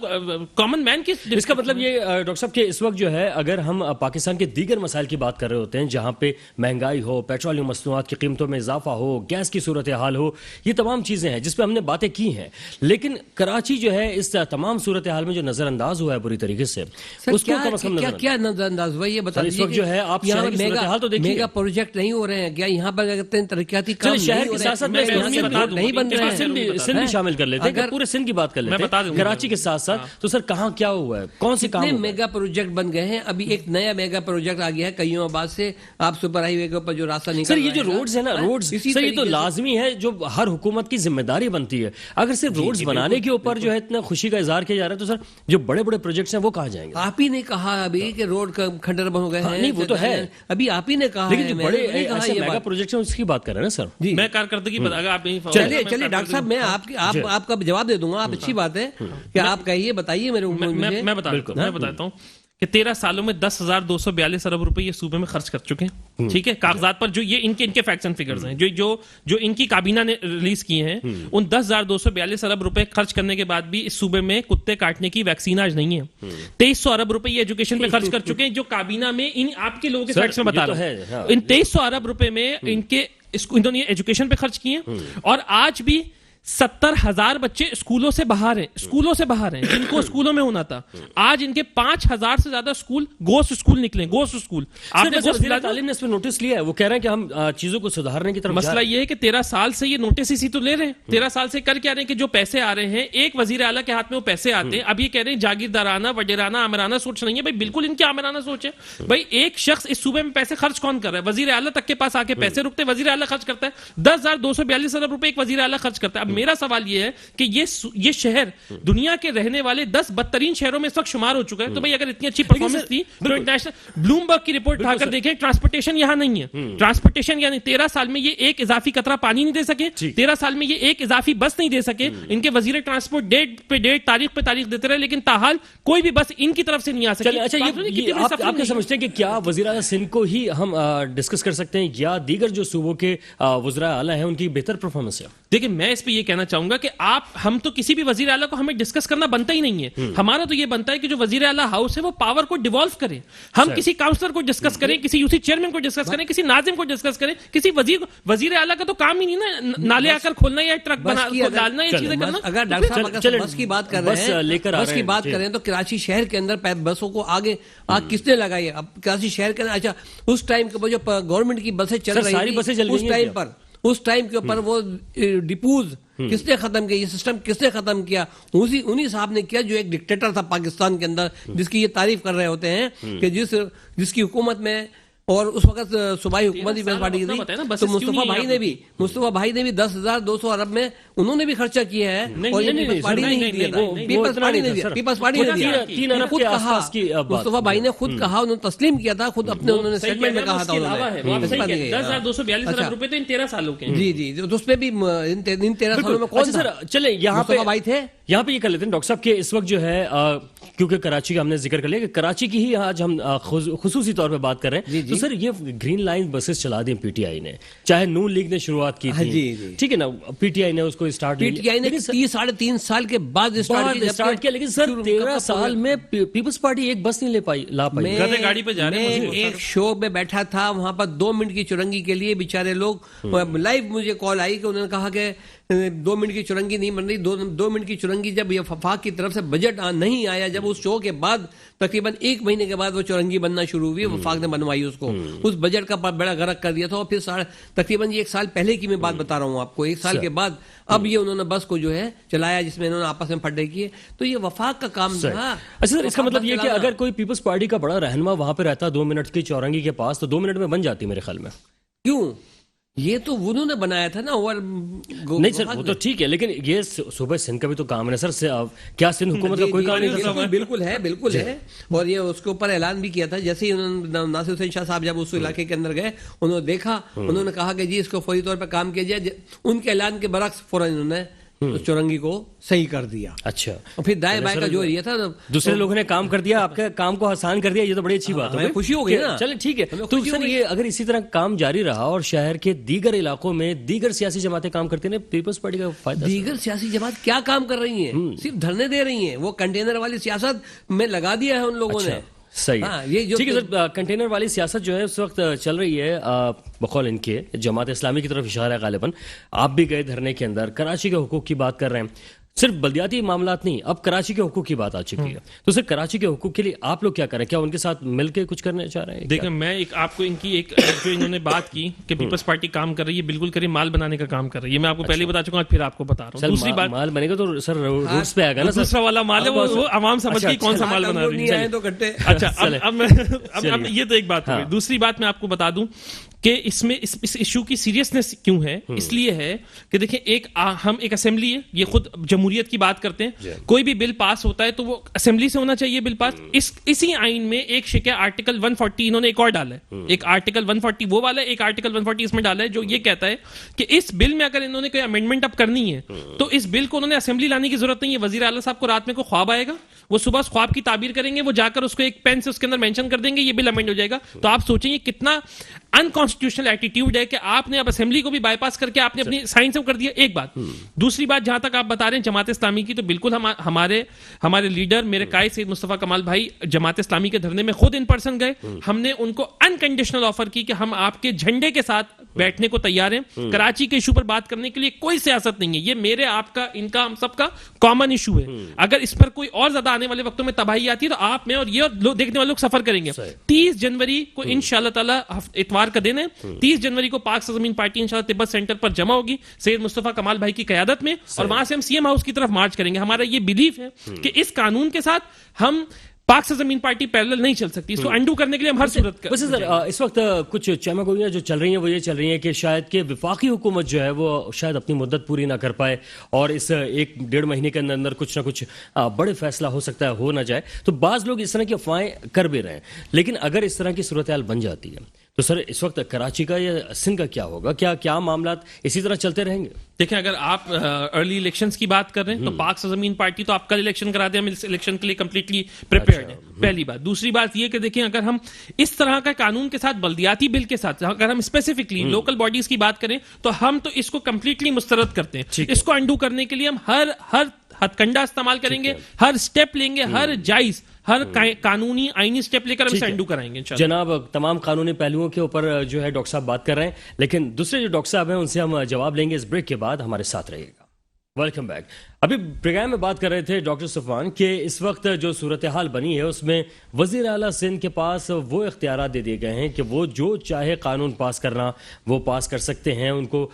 کامن مین کی. اس کا مطلب یہ ڈاکٹر صاحب کہ اس وقت جو ہے اگر ہم پاکستان کے دیگر مسائل کی بات کر رہے ہوتے ہیں جہاں پہ مہنگائی ہو، پیٹرولیم مصنوعات کی قیمتوں میں اضافہ ہو، گیس کی صورتحال ہو، یہ تمام چیزیں ہیں جس پہ ہم نے باتیں کی ہیں. لیکن کراچی جو ہے اس تمام صورتحال میں جو نظر انداز ہوا ہے بری طریقے سے، اس کو کم از کم کیا نظر انداز ہوا یہ بتا دیجیے. اس وقت جو ہے آپ شہر کی صورتحال تو دیکھیے، میگا پروجیکٹ نہیں ہو رہے ہیں کیا یہاں پر؟ کہتے ہیں ترقیاتی کام شہر کی سیاست میں نہیں بن رہے ہیں. سندھ بھی شامل کر لیتے ہیں، پورے سندھ کی بات کر لیتے ہیں کراچی کے ساتھ ساتھ. تو سر کہاں کیا ہوا ہے، کون سے کام میگا پروجیکٹ بن گئے ہیں؟ ابھی ایک نیا میگا پروجیکٹ آ گیا ہے کئیوں آباد سے آپ سپر ہائی وے کے اوپر جو راستہ نکل سر یہ جو روڈز ہیں نا، روڈز سر یہ تو لازمی ہے، جو ہر حکومت کی ذمہ داری بنتی ہے. اگر صرف روڈز بنانے کے اوپر جو ہے اتنا خوشی کا اظہار کیا جا رہا ہے تو سر جو بڑے بڑے پروجیکٹس ہیں وہ کہاں جائیں گے؟ آپ ہی نے کہا ابھی کہ روڈ کھنڈر ہو گئے ہیں. نہیں وہ تو ہے، ابھی آپ ہی نے کہا. لیکن جو بڑے ایسے میگا پروجیکٹس ہیں اس کی بات کر رہے ہیں نا سر. میں کارکردگی اگر آپ چلیے ڈاکٹر صاحب میں آپ کا جواب دے دوں گا. آپ اچھی بات ہے کہ آپ کہیے، بتائیے میرے. میں بتاتا ہوں کہ 13 سالوں میں 10,242 ارب روپے یہ صوبے میں خرچ کر چکے ہیں. ٹھیک ہے. کاغذات پر جو یہ ان کے فیکٹس اینڈ فگرز ہیں جو ان کی کابینہ نے ریلیز کیے ہیں، ان 10,242 ارب روپے خرچ کرنے کے بعد بھی اس صوبے میں کتے کاٹنے کی ویکسین آج نہیں ہے. 2300 ارب روپے یہ ایجوکیشن پہ خرچ کر چکے ہیں جو کابینہ میں ان آپ کے لوگوں کے فیکٹس میں بتا رہا ہوں. ان 2300 ارب روپے میں انہوں نے ایجوکیشن پہ خرچ کیے ہیں. اور آج بھی 70,000 بچے اسکولوں سے باہر ہیں جن کو اسکولوں میں ہونا تھا. آج ان کے 5,000 سے زیادہ اسکول گوسٹ اسکول نکلے. گوسٹ اسکول آپ نے وزیر تعلیم نے اس پہ نوٹس لیا ہے، وہ کہہ رہے ہیں کہ ہم چیزوں کو سدھارنے کی طرف. مسئلہ یہ ہے کہ 13 سال سے یہ نوٹس اسی تو لے رہے ہیں. 13 سال سے کر کے آ رہے ہیں کہ جو پیسے آ رہے ہیں ایک وزیر اعلیٰ کے ہاتھ میں وہ پیسے آتے ہیں. اب یہ کہہ رہے ہیں جاگیردارانہ وڈیرانہ آمرانہ سوچ نہیں ہے. بھائی بالکل ان کی آمرانہ سوچ ہے. بھائی ایک شخص اس صوبے میں پیسے خرچ کون کر رہا ہے؟ وزیر اعلیٰ تک کے پاس آ کے پیسے رکتے. وزیر اعلیٰ خرچ کرتا ہے 10,242 ارب روپے ایک وزیر اعلیٰ خرچ کرتا ہے. اب میرا سوال یہ ہے کہ یہ شہر دنیا کے رہنے والے 10 بدترین شہروں میں اس وقت شمار ہو چکا ہے. تو بھئی اگر اتنی اچھی پرفارمنس تھی تو انٹرنیشنل بلومبرگ کی رپورٹ اٹھا کر دیکھیں، ٹرانسپورٹیشن یہاں نہیں ہے. ٹرانسپورٹیشن یعنی 13 سال میں یہ ایک اضافی قطرہ پانی نہیں دے سکے. 13 سال میں یہ ایک اضافی بس نہیں دے سکے. ان کے وزیر ٹرانسپورٹ ڈیٹ پہ ڈیٹ تاریخ پہ تاریخ دیتے رہے لیکن تاحال کوئی بھی بس ان کی طرف سے نہیں آ سکی. اچھا آپ کیا سمجھتے ہیں کہ کیا وزیر اعلیٰ سندھ کو ہی ہم ڈسکس کر سکتے ہیں یا دیگر جو صوبوں کے وزراء اعلیٰ ہیں ان کی بہتر پرفارمنس ہے؟ دیکھیں میں اس پہ یہ کہنا چاہوں گا کہ ہم تو کسی بھی وزیر اعلیٰ کو ہمیں ڈسکس کرنا بنتا ہی نہیں ہے. ہمارا تو یہ بنتا ہے کہ جو وزیر اعلیٰ ہاؤس ہے وہ پاور کو ڈیوالو کرے. ہم کسی کاؤنسلر کو ڈسکس کریں، کسی یوسی چیئرمین کو ڈسکس کریں، کسی ناظم کو ڈسکس کریں. کسی وزیر اعلیٰ کا تو کام ہی نہیں نا نالے آ کر کھولنا یا ٹرک ڈالنا یا چیزیں کرنا. اگر ڈاکٹر صاحب بس کی بات کر رہے ہیں، بس کی بات کریں تو کراچی شہر کے اندر بسوں کو آگے کس نے لگائی ہے؟ اب کراچی شہر کے اندر اچھا اس ٹائم جو گورنمنٹ کی بسیں چل رہی ہیں اس ٹائم پر اس ٹائم کے اوپر وہ ڈپوز کس نے ختم کیا, یہ سسٹم کس نے ختم کیا؟ انہی صاحب نے کیا جو ایک ڈکٹیٹر تھا پاکستان کے اندر, جس کی یہ تعریف کر رہے ہوتے ہیں کہ جس کی حکومت میں, اور اس وقت صوبائی حکومت بھی پیپلز پارٹی کی تھی, تو مصطفیٰ بھائی نے بھی 10,200 ارب میں انہوں نے بھی خرچہ کیا ہے, اور یہ پیپلز پارٹی نے نہیں دیا تھا, پیپلز پارٹی نے دیا, پیپلز پارٹی نے دیا. 3 ارب کے آس پاس کی مصطفیٰ بھائی نے خود کہا, انہوں نے تسلیم کیا تھا خود اپنے, انہوں نے اسٹیٹمنٹ میں کہا تھا 10,242 ارب روپے تو ان 13 سالوں کے. جی, تو اس میں بھی ان 13 سالوں میں کون سر چلیں یہاں پہ بھائی تھے. یہاں پہ یہ کر لیتے ہیں ڈاکٹر صاحب کہ اس وقت جو ہے کیونکہ کراچی کا ہم نے ذکر کر لیا کہ کراچی کی ہی آج ہم خصوصی طور پہ بات کر رہے ہیں, تو سر یہ گرین لائن بسز چلا دی پی ٹی آئی نے, چاہے نون لیگ نے شروعات کی تھی, ٹھیک ہے نا, پی ٹی آئی نے اس کو اسٹارٹ, پی ٹی آئی نے 3.5 سال کے بعد اسٹارٹ کیا, لیکن سر 13 سال میں پیپلز پارٹی ایک بس نہیں لا پائی. گاڑی پہ جا رہے ہیں. ایک شو میں بیٹھا تھا, وہاں پر 2 منٹ کی چرنگی کے لیے بیچارے لوگ, لائیو مجھے کال آئی کہ انہوں نے کہا کہ 2 منٹ کی چرنگی نہیں بن رہی. 2 منٹ کی چرنگی جب یہ وفاق کی طرف سے بجٹ نہیں آیا, جب اس شو کے بعد تقریباً 1 مہینے کے بعد وہ چرنگی بننا شروع ہوئی, وفاق نے بنوائی اس کو, اس بجٹ کا بڑا غرق کر دیا تھا. اور پھر تقریباً یہ 1 سال پہلے کی میں بات بتا رہا ہوں آپ کو, 1 سال کے بعد اب یہ انہوں نے بس کو جو ہے چلایا, جس میں انہوں نے آپس میں پھٹے کیے. تو یہ وفاق کا کام تھا. اچھا سر, اس کا مطلب یہ کہ اگر کوئی پیپلز پارٹی کا بڑا رہنما وہاں پہ رہتا 2 منٹ کی چورنگی کے پاس, تو 2 منٹ میں بن جاتی میرے خیال میں. کیوں؟ یہ تو انہوں نے بنایا تھا نا. نہیں سر وہ تو ٹھیک ہے, لیکن یہ صوبہ سندھ کا بھی تو کام ہے سر. کیا سندھ حکومت کا کوئی کام نہیں؟ بالکل ہے. اور یہ اس کے اوپر اعلان بھی کیا تھا, جیسے ہی انہوں نے ناصر حسین شاہ صاحب جب اس علاقے کے اندر گئے, انہوں نے دیکھا, انہوں نے کہا کہ جی اس کو فوری طور پہ کام کیا جائے. ان کے اعلان کے برعکس فوراً انہوں نے چورنگی کو صحیح کر دیا. اچھا, اور پھر دائیں بائیں کا جو یہ تھا, دوسرے لوگوں نے کام کر دیا, آپ کے کام کو آسان کر دیا, یہ تو بڑی اچھی بات ہے, خوشی ہو گئی نا. چلیں ٹھیک ہے. تو سر یہ اگر اسی طرح کام جاری رہا اور شہر کے دیگر علاقوں میں دیگر سیاسی جماعتیں کام کرتی ہیں, پیپلز پارٹی کا فائدہ. دیگر سیاسی جماعت کیا کام کر رہی ہیں؟ صرف دھرنے دے رہی ہیں. وہ کنٹینر والی سیاست میں لگا دیا ہے ان لوگوں نے. صحیح ہے, ٹھیک ہے سر. کنٹینر والی سیاست جو ہے اس وقت چل رہی ہے بقول ان کے جماعت اسلامی کی طرف اشارہ ہے غالباً. آپ بھی گئے دھرنے کے اندر, کراچی کے حقوق کی بات کر رہے ہیں. صرف بلدیاتی معاملات نہیں, اب کراچی کے حقوق کی بات آ چکی ہے. تو سر کراچی کے حقوق کے لیے آپ لوگ کیا کریں, کیا ان کے ساتھ مل کے کچھ کرنا چاہ رہے ہیں؟ دیکھیں میں آپ کو ان کی ایک جو انہوں نے بات کی کہ پیپلز پارٹی کام کر رہی ہے, بالکل کریے, مال بنانے کا کام کر رہی ہے. میں آپ کو پہلے ہی بتا چکا ہوں, پھر آپ کو بتا رہا ہوں. دوسری بات, مال بنے گا تو سر روڈز پہ آئے گا نا. دوسرا والا مال ہے وہ عوام سمجھتی ہے کون سا مال بنا رہی ہے. اچھا, اب یہ تو ایک بات ہوئی. دوسری بات میں آپ کو بتا دوں کہ اس میں اس ایشو کی سیریسنس کیوں ہے. اس لیے ہے کہ دیکھیں ہم ایک اسمبلی ہے, یہ خود جمہوریت کی بات کرتے ہیں. کوئی بھی بل پاس ہوتا ہے تو وہ اسمبلی سے ہونا چاہیے بل پاس. اسی آئین میں ایک شکایت آرٹیکل 140 انہوں نے ایک اور ڈالا ہے. ایک آرٹیکل 140 وہ والا ہے, ایک آرٹیکل 140 اس میں ڈالا ہے جو یہ کہتا ہے کہ اس بل میں اگر انہوں نے کوئی امینڈمنٹ اب کرنی ہے تو اس بل کو انہوں نے اسمبلی لانے کی ضرورت نہیں ہے. وزیر اعلیٰ صاحب کو رات میں کوئی خواب آئے گا, وہ صبح اس خواب کی تعبیر کریں گے, وہ جا کر اس کو ایک پین سے اس کے اندر مینشن کر دیں گے, یہ بل امینڈ ہو جائے گا. تو آپ سوچیں یہ کتنا انکانسٹیٹیوشنل ایٹیٹیوڈ ہے کہ آپ نے اب اسمبلی کو بھی بائی پاس کر کے آپ نے اپنی سائن سے کر دیا. ایک بات. دوسری بات, جہاں تک آپ بتا رہے ہیں جماعت اسلامی کی, تو بالکل ہمارے لیڈر میرے قائد سید مصطفیٰ کمال بھائی جماعت اسلامی کے دھرنے میں خود ان پرسن گئے. ہم نے ان کو انکنڈیشنل آفر کی کہ ہم آپ کے جھنڈے کے ساتھ بیٹھنے کو تیار ہیں. کراچی کے ایشو پر بات کرنے کے لیے کوئی سیاست نہیں ہے, یہ میرے آپ کا ان کا ہم سب کا کامن ایشو ہے. اگر اس پر کوئی اور زیادہ آنے والے وقتوں میں تباہی آتی ہے تو آپ میں اور یہ اور دیکھنے والے لوگ سفر کریں گے. 30 جنوری کو انشاءاللہ تعالی اتوار کا دن ہے, 30 جنوری کو پاک سرزمین پارٹی انشاءاللہ تبت سینٹر پر جمع ہوگی سید مصطفیٰ کمال بھائی کی قیادت میں, اور وہاں سے ہم سی ایم ہاؤس کی طرف مارچ کریں گے. ہمارا یہ بلیف ہے کہ اس قانون کے ساتھ ہم پاک سرزمین پارٹی پیرلل نہیں چل سکتی. اس کو انڈو کرنے کے لیے ہم ہر صورت ویسے سر اس وقت کچھ چہمہ گوئیاں جو چل رہی ہیں وہ یہ چل رہی ہیں کہ شاید کہ وفاقی حکومت جو ہے وہ شاید اپنی مدت پوری نہ کر پائے اور اس 1-1.5 مہینے کے اندر کچھ نہ کچھ بڑے فیصلہ ہو سکتا ہے, ہو نہ جائے. تو بعض لوگ اس طرح کی افواہیں کر بھی رہے ہیں, لیکن اگر اس طرح کی صورتحال بن جاتی ہے تو سر اس وقت کراچی کا یا سندھ کا کیا ہوگا؟ کیا معاملات اسی طرح چلتے رہیں گے؟ دیکھیں اگر آپ ارلی الیکشنز کی بات کر رہے ہیں تو پاک سرزمین پارٹی تو آپ کل الیکشن کرا دیں, ہم اس الیکشن کے لیے کمپلیٹلی پریپیئرڈ ہیں, پہلی بات. دوسری بات یہ کہ دیکھیں اگر ہم اس طرح کا قانون کے ساتھ, بلدیاتی بل کے ساتھ, اگر ہم اسپیسیفکلی لوکل باڈیز کی بات کریں تو ہم to اس کو کمپلیٹلی مسترد کرتے ہیں. اس کو انڈو کرنے کے لیے ہم ہر ہتھ کنڈا استعمال کریں گے, ہر اسٹیپ لیں گے, ہر جائز ہر قانونی آئینی اسٹیپ لے کر ہم اسے انڈو کرائیں گے. جناب تمام قانونی پہلوؤں کے اوپر جو ہے ڈاکٹر صاحب بات کر رہے ہیں, لیکن دوسرے جو ڈاکٹر صاحب ہیں ان سے ہم جواب لیں گے اس بریک کے بعد. ہمارے ساتھ رہیے گا. Welcome back. ابھی پروگرام میں بات کر رہے تھے ڈاکٹر صفوان کہ اس وقت جو صورتحال بنی ہے اس میں وزیر اعلیٰ سندھ کے پاس وہ اختیارات دے دیے گئے ہیں کہ وہ جو چاہے قانون پاس کرنا وہ پاس کر سکتے ہیں. ان کو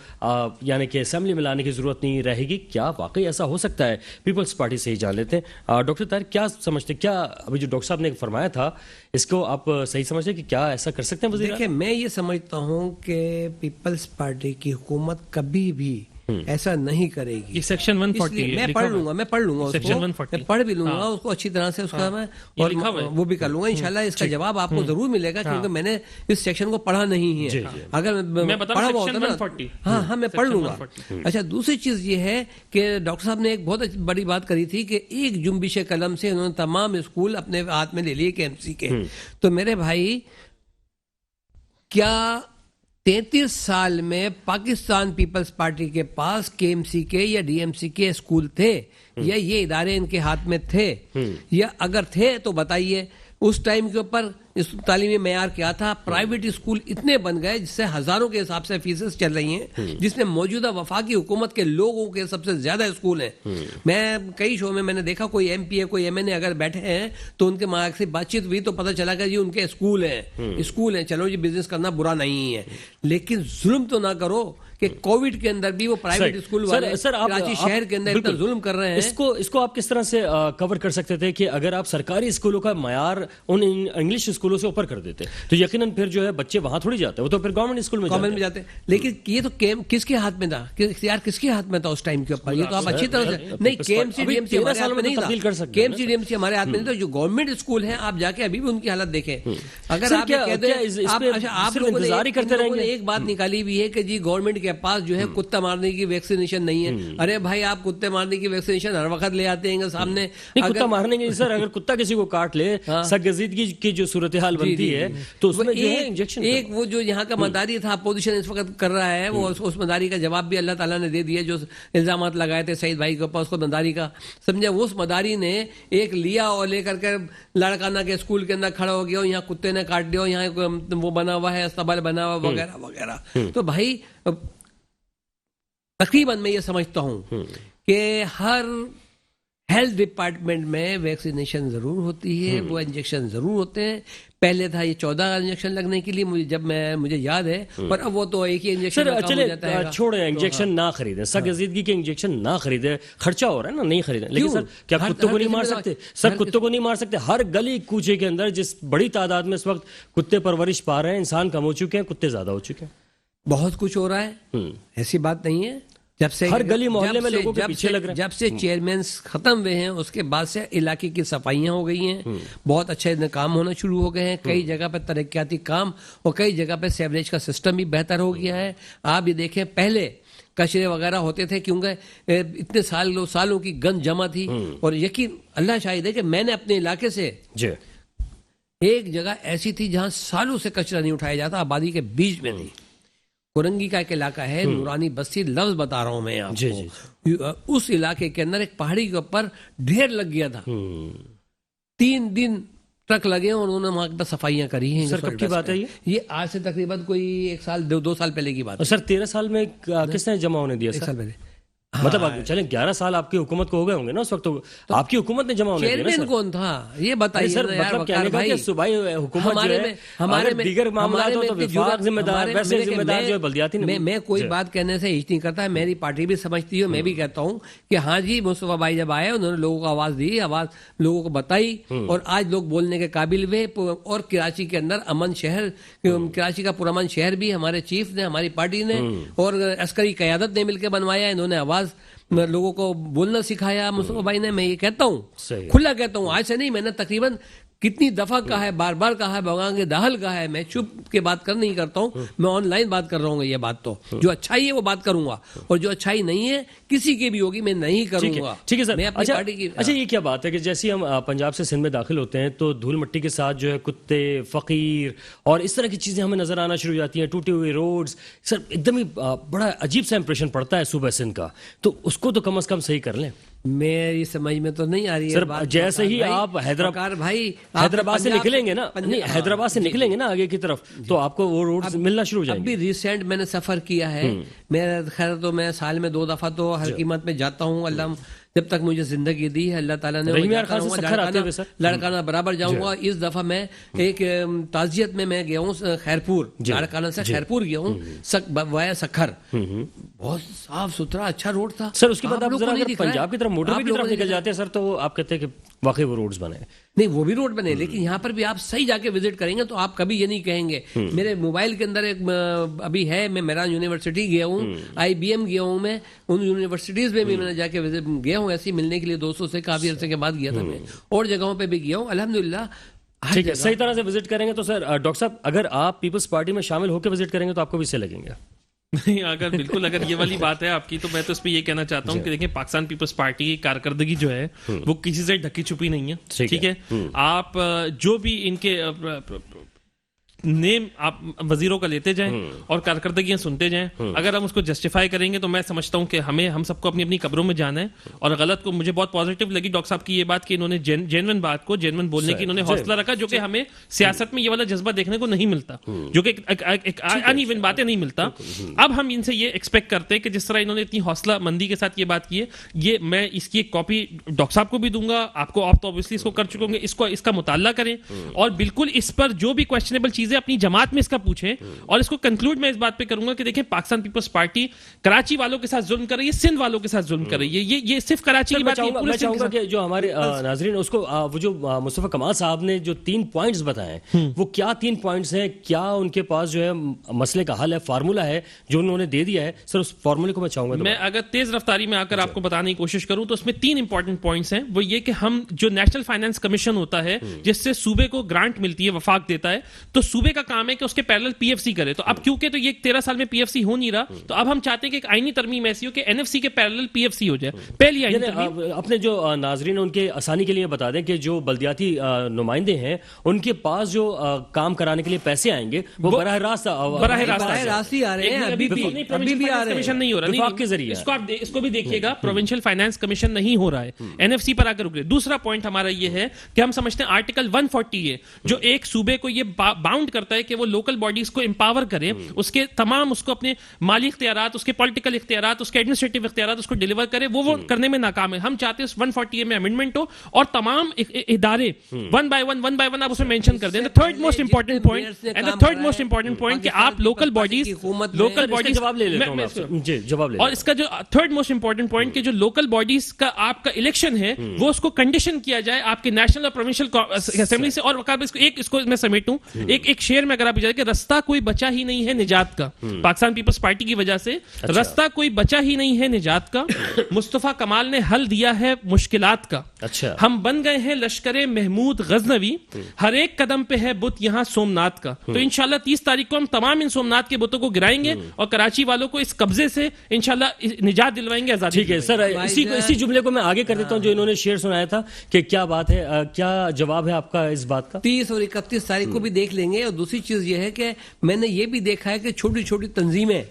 یعنی کہ اسمبلی میں لانے کی ضرورت نہیں رہے گی. کیا واقعی ایسا ہو سکتا ہے؟ پیپلز پارٹی سے ہی جان لیتے ہیں. ڈاکٹر طاہر کیا سمجھتے, کیا ابھی جو ڈاکٹر صاحب نے فرمایا تھا اس کو آپ صحیح سمجھتے ہیں کہ کیا ایسا کر سکتے ہیں وزیر اعلیٰ؟ دیکھیں, میں یہ سمجھتا ہوں کہ پیپلز پارٹی کی حکومت کبھی بھی ایسا نہیں کرے گی. یہ سیکشن 140 میں پڑھ لوں گا Section 140. میں پڑھ بھی لوں گا اس کو اچھی طرح سے, اس کا میں اور وہ بھی کر لوں گا انشاءاللہ. اس کا جواب آپ کو ضرور ملے گا کیونکہ میں نے اس سیکشن کو پڑھا نہیں ہے. اگر میں پڑھا ہوا ہوتا نا, ہاں میں پڑھ لوں گا. اچھا, دوسری چیز یہ ہے کہ ڈاکٹر صاحب نے ایک بہت بڑی بات کری تھی کہ ایک جنبش قلم سے انہوں نے تمام اسکول اپنے ہاتھ میں لے لیے کے ایم سی کے. تو میرے بھائی, کیا 33 سال میں پاکستان پیپلز پارٹی کے پاس کے ایم سی کے یا ڈی ایم سی کے اسکول تھے یا یہ ادارے ان کے ہاتھ میں تھے؟ یا اگر تھے تو بتائیے اس ٹائم کے اوپر اس تعلیمی معیار کیا تھا؟ پرائیویٹ اسکول اتنے بن گئے جس سے ہزاروں کے حساب سے فیسز چل رہی ہیں, جس میں موجودہ وفاقی حکومت کے لوگوں کے سب سے زیادہ اسکول ہیں. میں کئی شو میں نے دیکھا کوئی ایم پی ہے, کوئی ایم این اے اگر بیٹھے ہیں تو ان کے ماں سے بات چیت ہوئی تو پتہ چلا کہ جی ان کے اسکول ہیں. چلو جی, بزنس کرنا برا نہیں ہے, لیکن ظلم تو نہ کرو کہ کووڈ کے اندر بھی وہ پرائیویٹ اسکول والے کراچی شہر کے اندر اتنا ظلم کر رہے ہیں. اس کو آپ کس طرح سے کور کر سکتے تھے کہ اگر آپ سرکاری اسکولوں کا معیار ان انگلش اسکولوں سے اوپر کر دیتے تو یقیناً پھر جو ہے بچے وہاں تھوڑی جاتے, وہ تو پھر گورنمنٹ اسکول میں جاتے. لیکن یہ تو کس کے ہاتھ میں تھا, اختیار کس کے ہاتھ میں تھا اس ٹائم کے اوپر؟ یہ تو آپ اچھی طرح سے نہیں, K M C D M C ہمارے ہاتھ میں نہیں تھا. K M C D M C ہمارے ہاتھ میں نہیں تھا. جو گورنمنٹ اسکول ہیں آپ جا کے ابھی بھی ان کی حالت دیکھیں. اگر آپ کہتے ہیں آپ لوگوں نے ایک بات نکالی ہوئی ہے کہ جی گورنمنٹ کے پاس جو ہے کتا مارنے کی ویکسینیشن نہیں ہے. ارے بھائی, آپ کتے مارنے کی ویکسینیشن ہر وقت لے آتے ہیں سامنے. کتا مارنے کے سر, اگر کتا کسی کو کاٹ لے, سرگزیدگی کی جو صورتحال بنتی ہے تو اس میں جو ہے انجیکشن. ایک وہ جو یہاں کا مداری تھا, اپوزیشن اس وقت کر رہا ہے, وہ اس مداری کا جواب بھی اللہ تعالیٰ نے دے دیا. جو الزامات لگائے تھے سعید بھائی کے اوپر, اس کو مداری کا سمجھا, اس مداری نے ایک لیا اور لے کر کے لڑکانہ کے اسکول کے اندر کھڑا ہو گیا, یہاں کتے نے کاٹ دیا, یہاں وہ بنا ہوا ہے استبل بنا ہوا وغیرہ وغیرہ. تو بھائی تقریباً میں یہ سمجھتا ہوں کہ ہر ہیلتھ ڈپارٹمنٹ میں ویکسینیشن ضرور ہوتی ہے, وہ انجیکشن ضرور ہوتے ہیں. پہلے تھا یہ 14 انجیکشن لگنے کے لیے, مجھے یاد ہے, پر اب وہ تو ایک ہی انجیکشن چھوڑیں, انجیکشن نہ خریدیں, سرگزیدگی کے انجیکشن نہ خریدیں, خرچہ ہو رہا ہے نا, نہیں خریدیں. لیکن سر کیا کتوں کو نہیں مار سکتے؟ سر کتوں کو نہیں مار سکتے. ہر گلی کوچے کے اندر جس بڑی تعداد میں اس وقت کتے پرورش پا رہے ہیں, انسان کم ہو چکے ہیں, کتے زیادہ ہو چکے ہیں. بہت کچھ ہو رہا ہے, ایسی بات نہیں ہے. جب سے ہر گلی محلے میں لوگوں کے پیچھے لگ رہے ہیں. جب سے چیئرمینز ختم ہوئے ہیں اس کے بعد سے علاقے کی صفائیاں ہو گئی ہیں, بہت اچھے کام ہونا شروع ہو گئے ہیں. کئی جگہ پہ ترقیاتی کام اور کئی جگہ پہ سیوریج کا سسٹم بھی بہتر ہو گیا ہے. آپ یہ دیکھیں, پہلے کچرے وغیرہ ہوتے تھے کیونکہ اتنے سالوں کی گند جمع تھی, اور یقین اللہ شاہد ہے کہ میں نے اپنے علاقے سے ایک جگہ ایسی تھی جہاں سالوں سے کچرا نہیں اٹھایا جاتا, آبادی کے بیچ میں تھی. کورنگی کا ایک علاقہ ہے, نورانی بستی, لفظ بتا رہا ہوں میں آپ کو. اس علاقے کے اندر ایک پہاڑی کے اوپر ڈھیر لگ گیا تھا. 3 دن ٹرک لگے اور انہوں نے وہاں پر صفائیاں کری ہیں. سر کب کی بات ہے یہ آج سے تقریباً کوئی 1 سال 2 سال پہلے کی بات ہے. سر 13 سال میں کس نے جمع ہونے دیا؟ 1 سال پہلے. مطلب چلیں 11 سال آپ کی حکومت کو ہو گئے ہوں گے نا اس وقت, تو آپ کی حکومت نے جمع ہونے دیا. چیئرمین کون تھا یہ بتائیے سر, مطلب کہنے کا کہ صوبائی حکومت جو ہے ہمارے دیگر معاملات ہو تو وفاق ذمہ دار, ویسے ذمہ دار جو ہے بلدیاتی. میں کوئی بات کہنے سے ہچ نہیں کرتا, میری پارٹی بھی سمجھتی ہے, میں بھی کہتا ہوں کہ ہاں جی مصطفیٰ بھائی جب آئے انہوں نے لوگوں کو آواز دی, آواز لوگوں کو بتائی, اور آج لوگ بولنے کے قابل ہوئے. اور کراچی کے اندر امن شہر, کراچی کا پرامن شہر بھی ہمارے چیف نے, ہماری پارٹی نے اور عسکری قیادت نے مل کے بنوایا. انہوں نے آواز لوگوں کو بولنا سکھایا مصطفیٰ بھائی نے. میں یہ کہتا ہوں, کھلا کہتا ہوں, آج سے نہیں, میں نے تقریباً کتنی دفعہ کہا ہے, بار بار کہا ہے, بغان کے داخل کہا ہے. میں چپ کے بات کر نہیں کرتا ہوں, میں آن لائن بات کر رہا ہوں. یہ بات تو جو اچھائی ہے وہ بات کروں گا, اور جو اچھائی نہیں ہے کسی کی بھی ہوگی میں نہیں کروں گا. ٹھیک ہے سر. میں اپنی پارٹی کی. اچھا, یہ کیا بات ہے کہ جیسے ہم پنجاب سے سندھ میں داخل ہوتے ہیں تو دھول مٹی کے ساتھ جو ہے کتے, فقیر اور اس طرح کی چیزیں ہمیں نظر آنا شروع ہو جاتی ہیں, ٹوٹے ہوئے روڈز. سر ایک دم ہی بڑا عجیب سا امپریشن پڑتا ہے صوبہ سندھ کا, تو اس کو تو کم از کم صحیح کر لیں. میری سمجھ میں تو نہیں آ رہی ہے سر بات. جیسے ہی وقار بھائی، آپ وقار بھائی حیدرآباد سے نکلیں گے نا، نہیں حیدرآباد سے نکلیں گے نا آگے کی طرف تو آپ کو وہ روڈ ملنا شروع ہو جائیں اب گے. بھی ریسنٹ میں نے سفر کیا ہے. میرا خیر تو میں سال میں 2 دفعہ تو ہر قیمت میں جاتا ہوں. اللہ جب تک مجھے زندگی دی ہے اللہ تعالیٰ نے رحیم یار خان سے سکھر آتے ہوئے سر لڑکانہ برابر جاؤں گا. اس دفعہ میں ایک تعزیت میں گیا ہوں خیرپور، لاڑکانہ سے خیرپور گیا ہوں وایا سکھر. بہت صاف ستھرا اچھا روڈ تھا سر. اس کے بعد آپ لوگوں کو ذرا نہیں اگر دکھ رہا ہے. پنجاب کی طرف موٹر کی طرف نکل جاتے ہیں سر تو آپ کہتے ہیں کہ واقعی وہ روڈز بنے. نہیں وہ بھی روڈ بنے لیکن یہاں پر بھی آپ صحیح جا کے وزٹ کریں گے تو آپ کبھی یہ نہیں کہیں گے. میرے موبائل کے اندر ایک ابھی ہے، میں میران یونیورسٹی گیا ہوں، IBM گیا ہوں، میں ان یونیورسٹیز میں بھی میں نے جا کے گیا ہوں ایسے ملنے کے لیے دوستوں سے. کافی عرصے کے بعد گیا تھا میں، اور جگہوں پہ بھی گیا ہوں الحمدللہ. ٹھیک ہے صحیح طرح سے وزٹ کریں گے تو سر ڈاکٹر صاحب اگر آپ پیپلز پارٹی میں شامل ہو کے وزٹ کریں گے تو آپ کو بھی سے لگیں گے. نہیں اگر بالکل اگر یہ والی بات ہے آپ کی تو میں تو اس پہ یہ کہنا چاہتا ہوں کہ دیکھیں پاکستان پیپلز پارٹی کی کارکردگی جو ہے وہ کسی سے ڈھکی چھپی نہیں ہے. ٹھیک ہے، آپ جو بھی ان کے نیم آپ وزیروں کا لیتے جائیں اور کارکردگیاں سنتے جائیں. اگر ہم اس کو جسٹیفائی کریں گے تو میں سمجھتا ہوں کہ ہم سب کو اپنی اپنی قبروں میں جانا ہے. اور غلط کو مجھے بہت پازیٹیو لگی ڈاکٹر صاحب کی یہ بات کہ انہوں نے جینوئن بات کو جینوئن بولنے کی انہوں نے حوصلہ رکھا، جو کہ ہمیں سیاست میں یہ والا جذبہ دیکھنے کو نہیں ملتا، جو کہ ان ایون باتیں نہیں ملتا. اب ہم ان سے یہ ایکسپیکٹ کرتے ہیں کہ جس طرح انہوں نے اتنی حوصلہ مندی کے ساتھ یہ بات کی ہے، یہ میں اس کی ایک کاپی ڈاکٹر صاحب کو بھی دوں گا. آپ تو اوبویسلی اس کو کر چکے ہوں گے، اس کا مطالعہ کریں اور بالکل اس پر جو بھی کویسچنیبل چیزیں اپنی جماعت میں اس کا پوچھیں. اور اس کو کنکلوڈ میں اس بات پہ کروں گا کہ دیکھیں پاکستان پیپلز پارٹی کراچی والوں کے ساتھ ظلم کر رہی ہے، سندھ والوں کے ساتھ ظلم کر رہی ہے. یہ صرف کراچی کی بات نہیں، میں چاہوں گا کہ جو ہمارے ناظرین اس کو وہ جو مصطفیٰ کمال صاحب نے جو 3 پوائنٹس بتائے وہ کیا 3 پوائنٹس ہیں، کیا ان کے پاس جو ہے مسئلے کا حل ہے، فارمولا ہے جو انہوں نے دے دیا ہے. سر اس فارمولے کو میں چاہوں گا میں اگر تیز رفتاری میں آ کر آپ کو بتانے کی کوشش کروں تو اس میں 3 امپورٹنٹ پوائنٹس ہیں. وہ یہ کہ ہم جو نیشنل فائنانس کمیشن ہوتا ہے جس سے صوبے کو گرانٹ ملتی ہے، وفاق دیتا ہے، تو صوبے کا کام ہے کہ اس کے پیرلل PFC کرے. تو اب کیونکہ تو یہ 13 سال میں PFC ہو نہیں رہا تو اب ہم چاہتے ہیں کہ ایک آئینی ترمیم ایسی ہو کہ NFC کے پیرلل PFC ہو جائے. پہلی آئینی ترمیم. اپنے جو ناظرین ان کے آسانی کے لیے بتا دیں کہ جو بلدیاتی نمائندے ہیں ان کے پاس جو کام کرانے کے لیے پیسے آئیں گے وہ براہ راست ہی آ رہے ہیں. ابھی بھی آ رہے ہیں، نہیں ہو رہا وفاق کے ذریعے. اس کو بھی دیکھیے گا، پروونشل فائنانس کمیشن نہیں ہو رہا ہے، NFC پر آ کر رک رہے. دوسرا پوائنٹ ہمارا یہ ہے کہ ہم سمجھتے ہیں آرٹیکل 140 ہے جو ایک صوبے کو یہ باؤنڈ کرتا ہے کہ وہ لوکل باڈیز کو امپاور کرے، اس کے تمام اس کو اپنے مالی اختیارات، اس کے پولیٹیکل اختیارات، اس کے ایڈمنسٹریٹو اختیارات اس کو ڈیلیور کرے. وہ کرنے میں ناکام ہے. ہم چاہتے ہیں اس 140 میں امینڈمنٹ ہو اور تمام ادارے ون بائی ون آپ اس میں مینشن کر دیں. تھرڈ موسٹ امپورٹنٹ پوائنٹ کہ آپ لوکل باڈیز جواب لے لیتا ہوں جی جواب لے. اور اس کا جو تھرڈ موسٹ امپورٹنٹ پوائنٹ کہ جو لوکل باڈیز کا آپ کا الیکشن ہے وہ اس کو کنڈیشن کیا جائے آپ کے نیشنل اور پروونشل اسمبلی سے. اور اس کو میں سمیٹوں ایک شعر میں اگر آپ جائے کہ رستہ کوئی بچا ہی نہیں ہے نجات کا. پاکستان پیپلز پارٹی کی وجہ سے رستہ کوئی بچا ہی نہیں ہے نجات کا. مصطفیٰ کمال نے حل دیا ہے مشکلات کا. ہم بن گئے ہیں لشکر محمود غزنوی، ہر ایک قدم پہ ہے بت یہاں سومناتھ کا. تو انشاءاللہ 30 تاریخ کو ہم تمام ان سومناتھ کے بتوں کو گرائیں گے اور کراچی والوں کو اس قبضے سے انشاءاللہ نجات دلوائیں گے، آزادی. ٹھیک ہے سر، اسی جملے کو میں آگے کر دیتا ہوں جو انہوں نے شعر سنایا تھا کہ کیا بات ہے، کیا جواب ہے آپ کا اس بات کا؟ 30 اور 31 تاریخ کو بھی دیکھ لیں گے. اور دوسری چیز یہ ہے کہ میں نے یہ بھی دیکھا ہے کہ چھوٹی چھوٹی تنظیمیں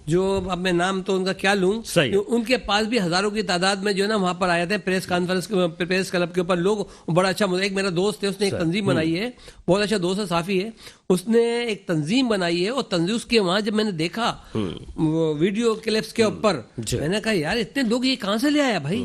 جو اب میں نام تو ان کا کیا لوں، ان کے پاس بھی ہزاروں کی تعداد میں جو ہے نا وہاں پر آئے تھے پریس کانفرنس پریس کلب کے اوپر لوگ. بڑا اچھا ایک میرا دوست ہے، اس نے ایک تنظیم بنائی ہے، بہت اچھا دوست ہے، صحافی ہے، اس نے ایک تنظیم بنائی ہے. اور تنظیم کے وہاں جب میں نے دیکھا ویڈیو کلپس کے اوپر میں نے کہا یار اتنے لوگ یہ کہاں سے لے آیا بھائی،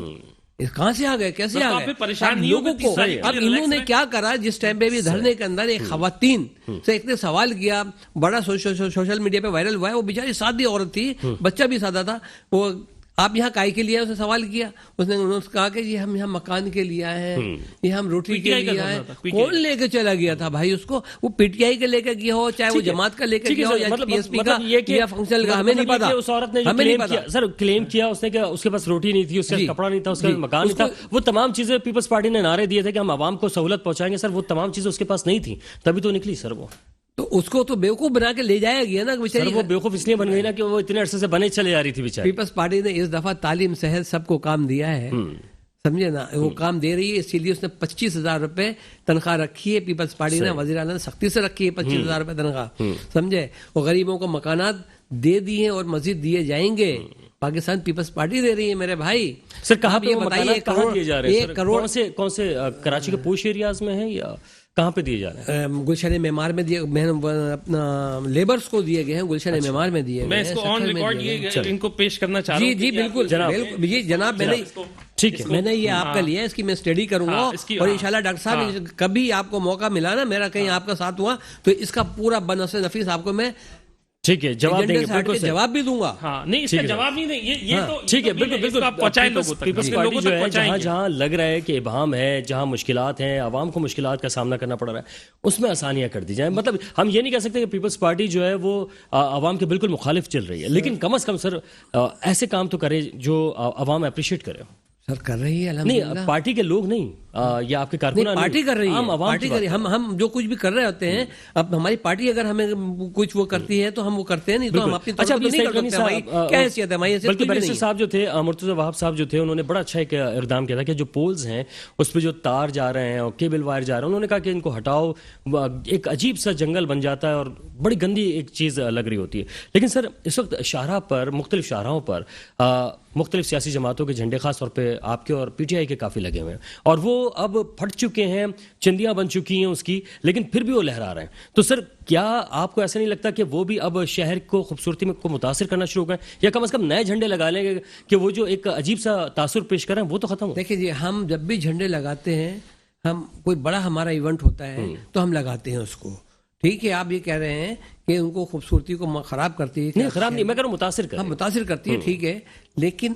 کہاں سے آ گئے، کیسے آ گئے پریشان لوگوں کو. اب انہوں نے کیا کرا، جس ٹائم پہ بھی دھرنے کے اندر ایک خواتین سے ایک نے سوال کیا، بڑا سوشل میڈیا پہ وائرل ہوا ہے. وہ بیچاری سادی عورت تھی، بچہ بھی سادہ تھا. وہ آپ یہاں کائی کے لیے، اس نے سوال کیا، اس نے کہا کہ یہ ہم یہاں مکان کے لیے آئے ہیں، یہ ہم روٹی کے لیے آئے ہیں. کون لے کے چلا گیا تھا بھائی اس کو؟ وہ PTI کے لے کے گیا ہو، چاہے وہ جماعت کا لے کے گیا ہو یا PSP کا یا فنکشنل کا، ہمیں نہیں پتا. اس عورت نے سر کلیم کیا اس نے کہ اس کے پاس روٹی نہیں تھی، اس کا کپڑا نہیں تھا، اس کا مکان نہیں تھا. وہ تمام چیزیں پیپلز پارٹی نے نعرے دیے تھے کہ ہم عوام کو سہولت پہنچائیں گے. سر وہ تمام چیزیں اس کے پاس نہیں تھیں، تبھی تو نکلی سر. وہ تو اس کو تو بیوقوف بنا کے لے جایا گیا نا. سر وہ بیوقوف اس لیے بن گئی نا کہ وہ اتنے عرصے سے بنے چلے جا رہی تھی بیچاری. پیپلز پارٹی نے اس دفعہ تعلیم صحت سب کو کام دیا ہے، سمجھے نا، وہ کام دے رہی ہے. اسی لیے اس نے 25,000 روپے تنخواہ رکھی ہے پیپلز پارٹی نے. وزیر اعلیٰ نے سختی سے رکھی ہے 25,000 روپے تنخواہ، سمجھے. اور غریبوں کو مکانات دے دیے ہیں اور مزید دیے جائیں گے. پاکستان پیپلز پارٹی دے رہی ہے میرے بھائی. سر کہاں آپ پہ یہ وہ بتائیے مکانات کہاں دیے جا رہے ہیں؟ 1 کروڑ کون سے کراچی کے پوش ایریاز میں ہیں یا کہاں پہ دیے جا رہے ہیں؟ گلشن معمار میں دیے, اپنا لیبرز کو دیے گئے ہیں, گلشن معمار میں دیے میں گئے اس ہیں, کو آن سکھر میں ریکارڈ دیے گئے یہ ان کو پیش کرنا چاہ رہا ہیں. ہوں. جی بالکل جی جناب, میں نے ٹھیک ہے, میں نے یہ آپ کا لیا ہے, اس کی میں اسٹڈی کروں گا, اور انشاءاللہ ڈاکٹر صاحب کبھی آپ کو موقع ملا نا, میرا کہیں آپ کا ساتھ ہوا, تو اس کا پورا بنص نفیس آپ کو میں ٹھیک ہے جواب دیں گے, بالکل جواب بھی دوں گا. ہاں نہیں, اس کا جواب نہیں دیں, یہ تو ٹھیک ہے, بالکل بالکل آپ پہنچائیں لوگوں تک, پیپلز پارٹی جو ہے جہاں جہاں لگ رہا ہے کہ ابہام ہے, جہاں مشکلات ہیں, عوام کو مشکلات کا سامنا کرنا پڑ رہا ہے, اس میں آسانیاں کر دی جائیں. مطلب ہم یہ نہیں کہہ سکتے کہ پیپلز پارٹی جو ہے وہ عوام کے بالکل مخالف چل رہی ہے, لیکن کم از کم سر ایسے کام تو کرے جو عوام اپریشیٹ کرے. سر کر رہی ہے الحمدللہ. نہیں, پارٹی کے لوگ نہیں, یا آپ کے کارکنان پارٹی کر رہی ہے, عام عوام پارٹی کر رہی ہے. ہم جو کچھ بھی کر رہے ہوتے ہیں, اب ہماری پارٹی اگر ہمیں کچھ وہ کرتی ہے تو ہم وہ کرتے ہیں, نہیں تو ہم اپنی طرف سے نہیں کر سکتے. ہماری کیا حیثیت ہے, ہماری حیثیت بلکہ کچھ بھی بیرسٹر نہیں. صاحب جو تھے, مرتضی وہاب صاحب جو تھے, انہوں نے بڑا اچھا ایک اقدام کیا تھا کہ جو پولز ہیں اس پہ جو تار جا رہے ہیں اور کیبل وائر جا رہے ہیں, انہوں نے کہا کہ ان کو ہٹاؤ, ایک عجیب سا جنگل بن جاتا ہے اور بڑی گندی ایک چیز لگ رہی ہوتی ہے. لیکن سر اس وقت شاہراہ پر, مختلف شاہراہوں پر مختلف سیاسی جماعتوں کے جھنڈے, خاص طور پہ آپ کے اور پی ٹی آئی کے کافی لگے ہوئے ہیں, اور وہ اب پھٹ چکے ہیں, چندیاں بن چکی ہیں اس کی, لیکن پھر بھی وہ لہرا رہے ہیں. تو سر کیا آپ کو ایسا نہیں لگتا کہ وہ بھی اب شہر کو خوبصورتی میں کو متاثر کرنا شروع ہو گئے, یا کم از کم نئے جھنڈے لگا لیں گے کہ وہ جو ایک عجیب سا تاثر پیش کر رہے ہیں وہ تو ختم ہو؟ دیکھیں جی, ہم جب بھی جھنڈے لگاتے ہیں, ہم کوئی بڑا ہمارا ایونٹ ہوتا ہے تو ہم لگاتے ہیں اس کو. ٹھیک ہے, آپ یہ کہہ رہے ہیں کہ ان کو خوبصورتی کو خراب کرتی ہے. نہیں خراب نہیں, میں کہہ رہا ہوں متاثر کر, ہم متاثر کرتی ہے, ٹھیک ہے, لیکن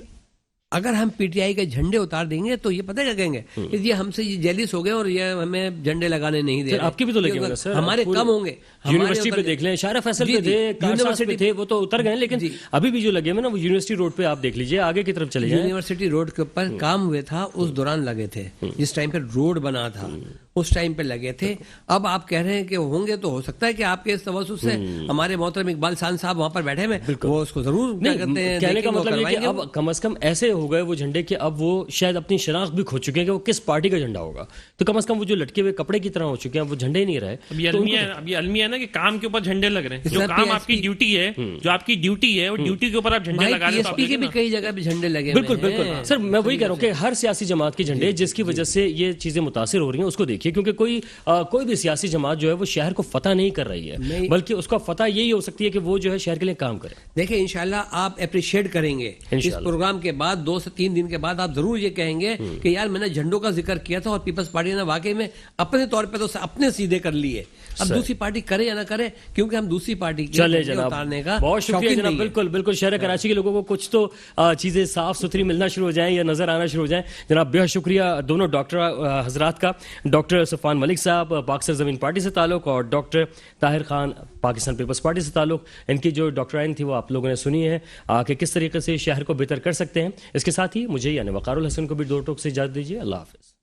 اگر ہم پی ٹی آئی کے جھنڈے اتار دیں گے تو یہ پتہ کیا کہیں گے کہ یہ ہم سے یہ جیلس ہو گئے اور یہ ہمیں جھنڈے لگانے نہیں دے رہے. آپ کے بھی تو لگے ہوئے سر, ہمارے کم ہوں گے. یونیورسٹی پہ دیکھ لیں, شارع فیصل پہ تھے, یونیورسٹی پہ تھے, وہ تو اتر گئے, لیکن ابھی بھی جو لگے ہوئے نا وہ یونیورسٹی روڈ پہ آپ دیکھ لیجئے, آگے کی طرف چلے جائیں. یونیورسٹی روڈ کے اوپر کام ہوئے تھا, اس دوران لگے تھے, جس ٹائم پہ روڈ بنا تھا اس ٹائم پہ لگے تھے. اب آپ کہہ رہے ہیں کہ ہوں گے, تو ہو سکتا ہے کہ آپ کے اس توسط سے ہمارے محترم اقبال خان صاحب وہاں پر بیٹھے ہوئے, وہ اس کو ضرور کہنے کا مطلب یہ کہ اب کم از کم ایسے ہو گئے وہ جھنڈے کہ اب وہ شاید اپنی شناخت بھی کھو چکے ہیں کہ وہ کس پارٹی کا جھنڈا ہوگا. تو کم از کم وہ جو لٹکے ہوئے کپڑے کی طرح ہو چکے ہیں, وہ جھنڈے ہی نہیں رہے. اب یہ المیہ ہے نا کہ کام کے اوپر جھنڈے لگ رہے ہیں, جو کام آپ کی ڈیوٹی ہے, جو آپ کی ڈیوٹی ہے, وہ ڈیوٹی کے اوپر آپ جھنڈے لگا رہے ہیں. پی ایس پی کے بھی کئی جگہ پہ جھنڈے لگے. بالکل بالکل سر, میں وہی کہہ رہا ہوں کہ ہر سیاسی جماعت کے جھنڈے جس کی وجہ سے یہ چیزیں متاثر ہو رہی ہیں اس کو دیکھیے, کیونکہ کوئی بھی سیاسی جماعت جو ہے وہ شہر کو فتح نہیں کر رہی ہے, بلکہ اس کا فتح یہی ہو سکتی ہے کہ وہ جو ہے شہر کے لیے کام کرے. دیکھیں انشاءاللہ آپ اپریشیٹ کریں گے اس پروگرام کے بعد, 2 سے 3 دن کے بعد آپ ضرور یہ کہیں گے کہ یار میں نے جھنڈوں کا ذکر کیا تھا اور پیپلز پارٹی نے واقعی میں اپنے طور پہ تو اپنے سیدھے کر لیے. اب دوسری پارٹی کرے یا نہ کرے, کیونکہ ہم دوسری پارٹی کے اتارنے کا بہت شکریہ جناب. بالکل بالکل, شہر کراچی کے لوگوں کو کچھ تو چیزیں صاف ستھری ملنا شروع ہو جائیں یا نظر آنا شروع ہو جائیں. جناب بہت شکریہ دونوں ڈاکٹر حضرات کا, ڈاکٹر صفوان ملک صاحب پاکستان زمین پارٹی سے تعلق, اور ڈاکٹر طاہر خان پاکستان پیپلز پارٹی سے تعلق. ان کی جو ڈاکٹرائن تھی وہ آپ لوگوں نے سنی ہے کہ کس طریقے سے شہر کو بہتر کر سکتے ہیں. اس کے ساتھ ہی مجھے یعنی وقار الحسن کو بھی 2 ٹوک سے اجازت دیجیے. اللہ حافظ.